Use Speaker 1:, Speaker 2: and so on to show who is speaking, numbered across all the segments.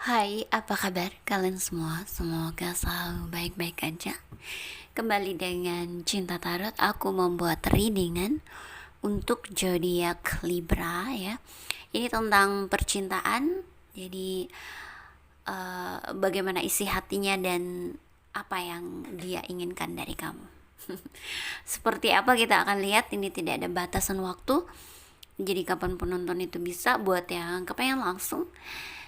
Speaker 1: Hai, apa kabar kalian semua? Semoga selalu baik-baik aja. Kembali dengan Cinta Tarot, aku membuat readingan untuk zodiak Libra ya. Ini tentang percintaan. Jadi bagaimana isi hatinya dan apa yang dia inginkan dari kamu. Seperti apa kita akan lihat, ini tidak ada batasan waktu. Jadi kapanpun nonton itu bisa. Buat yang kepengen langsung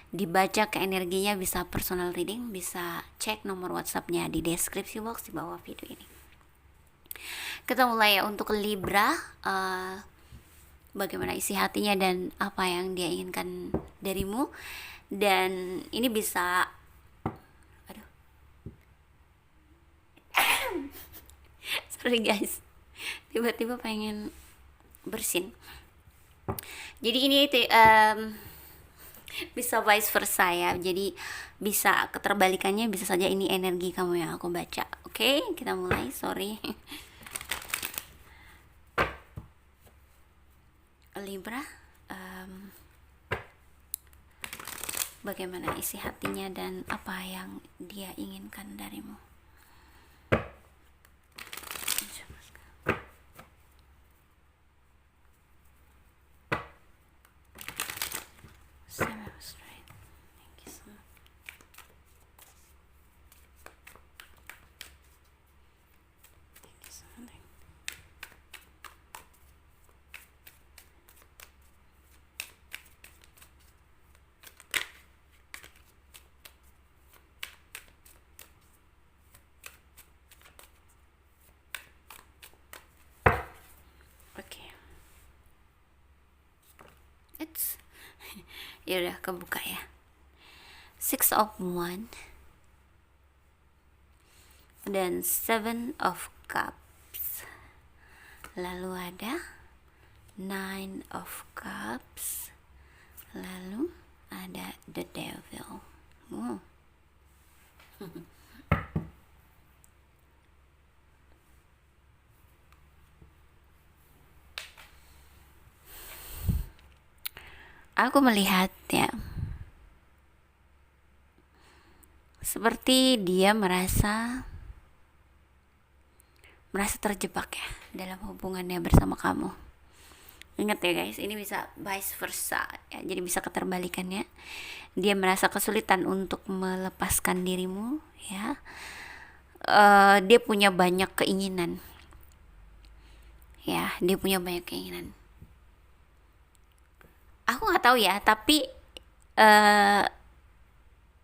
Speaker 1: dibaca ke energinya, bisa personal reading, bisa cek nomor WhatsAppnya di deskripsi box di bawah video ini. Kita mulai ya untuk Libra. Bagaimana isi hatinya dan apa yang dia inginkan darimu. Dan ini bisa, aduh, sorry guys, tiba-tiba pengen bersin. Jadi ini bisa vice versa ya, jadi bisa keterbalikannya, bisa saja ini energi kamu yang aku baca. Oke, kita mulai. Sorry. Libra, bagaimana isi hatinya dan apa yang dia inginkan darimu. Seven straight. Thank you so much. Thank you so much. Oke. It's ya udah kebuka ya. Six of Wands dan Seven of Cups. Lalu ada Nine of Cups. Lalu ada The Devil. Aku melihat ya, seperti dia merasa terjebak ya dalam hubungannya bersama kamu. Ingat ya guys, ini bisa vice versa ya, jadi bisa keterbalikannya. Dia merasa kesulitan untuk melepaskan dirimu ya. Dia punya banyak keinginan ya, dia punya banyak keinginan. Aku nggak tahu ya, tapi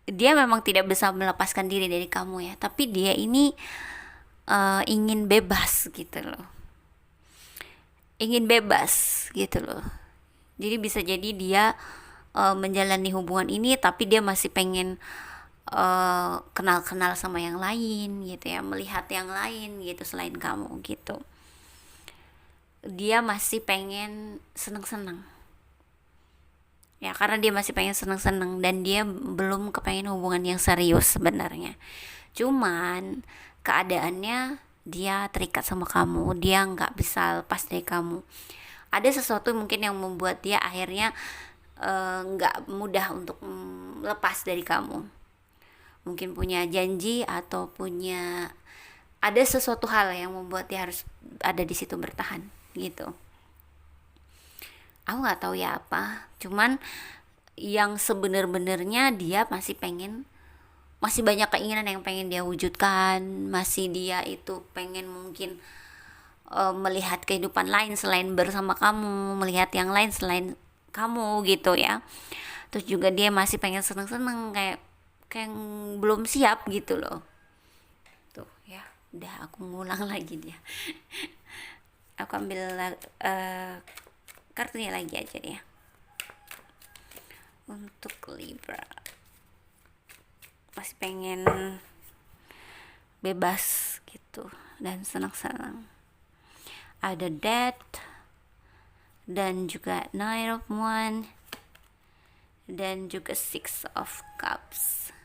Speaker 1: dia memang tidak bisa melepaskan diri dari kamu ya, tapi dia ini ingin bebas gitu loh, ingin bebas gitu loh. Jadi bisa jadi dia menjalani hubungan ini, tapi dia masih pengen kenal-kenal sama yang lain gitu ya, melihat yang lain gitu selain kamu gitu. Dia masih pengen seneng-seneng ya, karena dia masih pengen seneng-seneng dan dia belum kepengen hubungan yang serius sebenarnya. Cuman keadaannya dia terikat sama kamu, dia nggak bisa lepas dari kamu. Ada sesuatu mungkin yang membuat dia akhirnya nggak mudah untuk lepas dari kamu. Mungkin punya janji atau punya, ada sesuatu hal yang membuat dia harus ada di situ bertahan gitu. Aku nggak tahu ya apa, cuman yang sebenar-benarnya dia masih pengen, masih banyak keinginan yang pengen dia wujudkan, masih dia itu pengen mungkin melihat kehidupan lain selain bersama kamu, melihat yang lain selain kamu gitu ya. Terus juga dia masih pengen seneng-seneng, kayak belum siap gitu loh. Tuh ya, udah aku ngulang lagi dia. Aku ambil kartunya lagi aja deh ya. Untuk Libra, masih pengen bebas gitu dan senang-senang. Ada Death dan juga Nine of Wands dan juga Six of Cups.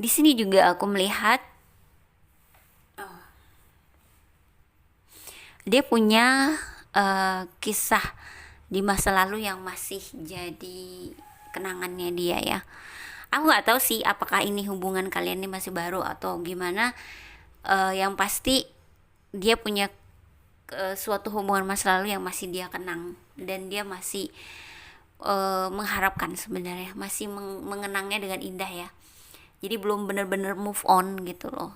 Speaker 1: Di sini juga aku melihat dia punya kisah di masa lalu yang masih jadi kenangannya dia ya. Aku nggak tahu sih apakah ini hubungan kalian ini masih baru atau gimana. Yang pasti dia punya suatu hubungan masa lalu yang masih dia kenang, dan dia masih mengharapkan, sebenarnya masih mengenangnya dengan indah ya. Jadi belum benar-benar move on gitu loh.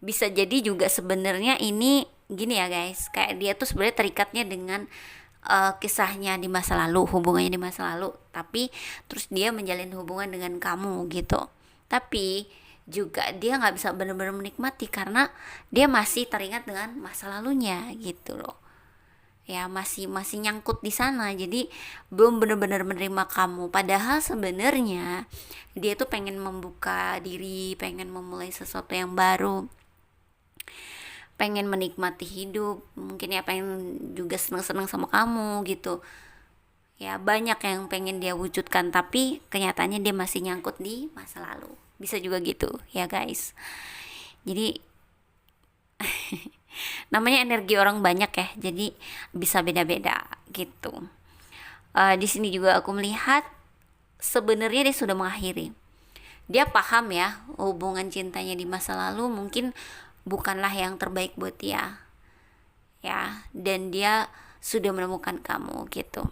Speaker 1: Bisa jadi juga sebenarnya ini gini ya guys, kayak dia tuh sebenarnya terikatnya dengan kisahnya di masa lalu, hubungannya di masa lalu, tapi terus dia menjalin hubungan dengan kamu gitu. Tapi juga dia nggak bisa benar-benar menikmati karena dia masih teringat dengan masa lalunya gitu loh ya, masih nyangkut di sana, jadi belum benar-benar menerima kamu. Padahal sebenarnya dia tuh pengen membuka diri, pengen memulai sesuatu yang baru, pengen menikmati hidup, mungkin ya pengen juga seneng-seneng sama kamu gitu ya. Banyak yang pengen dia wujudkan, tapi kenyataannya dia masih nyangkut di masa lalu. Bisa juga gitu ya guys. Jadi namanya energi orang banyak ya, jadi bisa beda-beda gitu. Di sini juga aku melihat sebenarnya dia sudah mengakhiri. Dia paham ya hubungan cintanya di masa lalu mungkin bukanlah yang terbaik buat dia ya, dan dia sudah menemukan kamu gitu.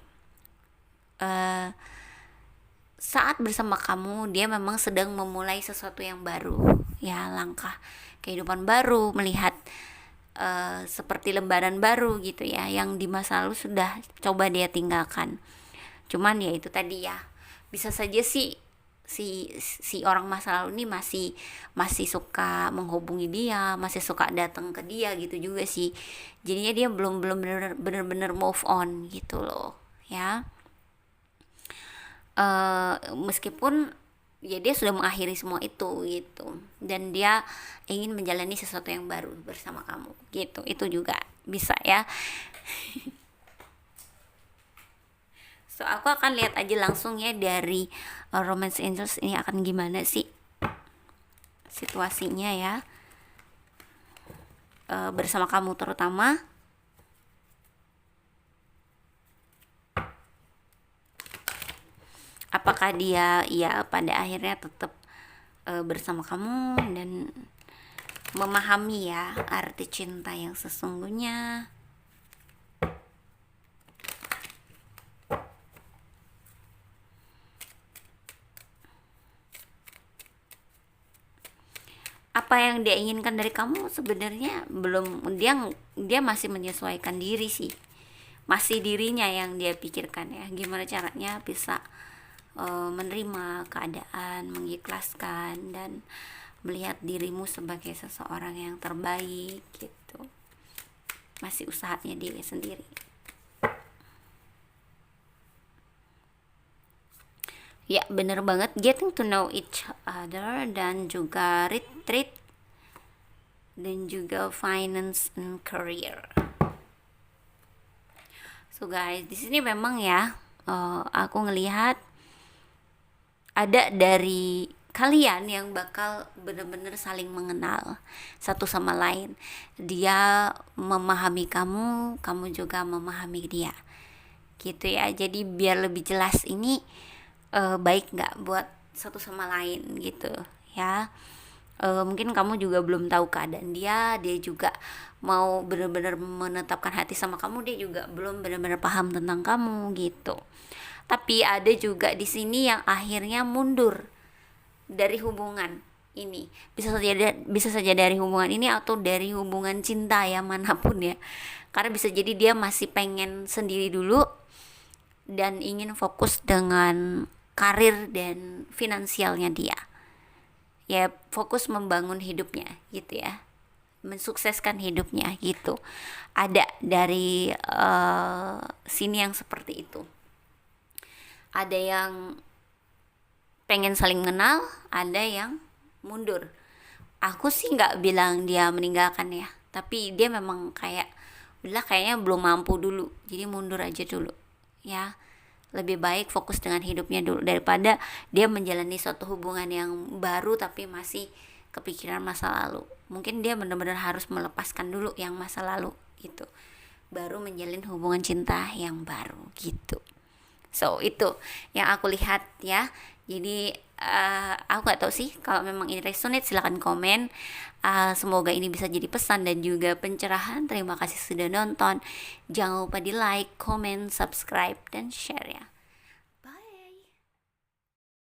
Speaker 1: Saat bersama kamu dia memang sedang memulai sesuatu yang baru ya, langkah kehidupan baru, melihat seperti lembaran baru gitu ya, yang di masa lalu sudah coba dia tinggalkan. Cuman ya itu tadi ya, bisa saja sih si orang masa lalu ini masih suka menghubungi dia, masih suka datang ke dia gitu juga sih. Jadinya dia belum benar-benar move on gitu loh ya. Meskipun ya dia sudah mengakhiri semua itu gitu, dan dia ingin menjalani sesuatu yang baru bersama kamu gitu. Itu juga bisa ya. So aku akan lihat aja langsung ya dari Romance Angels ini akan gimana sih situasinya ya, bersama kamu terutama. Apakah dia ya pada akhirnya tetap bersama kamu dan memahami ya arti cinta yang sesungguhnya. Apa yang dia inginkan dari kamu sebenarnya belum, dia masih menyesuaikan diri sih, masih dirinya yang dia pikirkan ya, gimana caranya bisa menerima keadaan, mengikhlaskan, dan melihat dirimu sebagai seseorang yang terbaik gitu. Masih usahanya diri sendiri. Ya bener banget, getting to know each other, dan juga retreat, dan juga finance and career. So guys, di sini memang ya aku ngelihat ada dari kalian yang bakal bener-bener saling mengenal satu sama lain. Dia memahami kamu, kamu juga memahami dia gitu ya. Jadi biar lebih jelas ini baik nggak buat satu sama lain gitu ya. Mungkin kamu juga belum tahu keadaan dia juga mau benar-benar menetapkan hati sama kamu, dia juga belum benar-benar paham tentang kamu gitu. Tapi ada juga di sini yang akhirnya mundur dari hubungan ini. Bisa saja dari hubungan ini atau dari hubungan cinta ya, manapun ya. Karena bisa jadi dia masih pengen sendiri dulu dan ingin fokus dengan karir dan finansialnya dia. Ya fokus membangun hidupnya gitu ya, mensukseskan hidupnya gitu. Ada dari sini yang seperti itu. Ada yang pengen saling mengenal, ada yang mundur. Aku sih nggak bilang dia meninggalkan ya, tapi dia memang kayak udah kayaknya belum mampu dulu, jadi mundur aja dulu ya. Lebih baik fokus dengan hidupnya dulu daripada dia menjalani suatu hubungan yang baru tapi masih kepikiran masa lalu. Mungkin dia benar-benar harus melepaskan dulu yang masa lalu gitu, baru menjalin hubungan cinta yang baru gitu. So itu yang aku lihat ya. Jadi aku gak tahu sih, kalau memang ini resonate silahkan komen. Semoga ini bisa jadi pesan dan juga pencerahan. Terima kasih sudah nonton. Jangan lupa di like, comment, subscribe, dan share ya.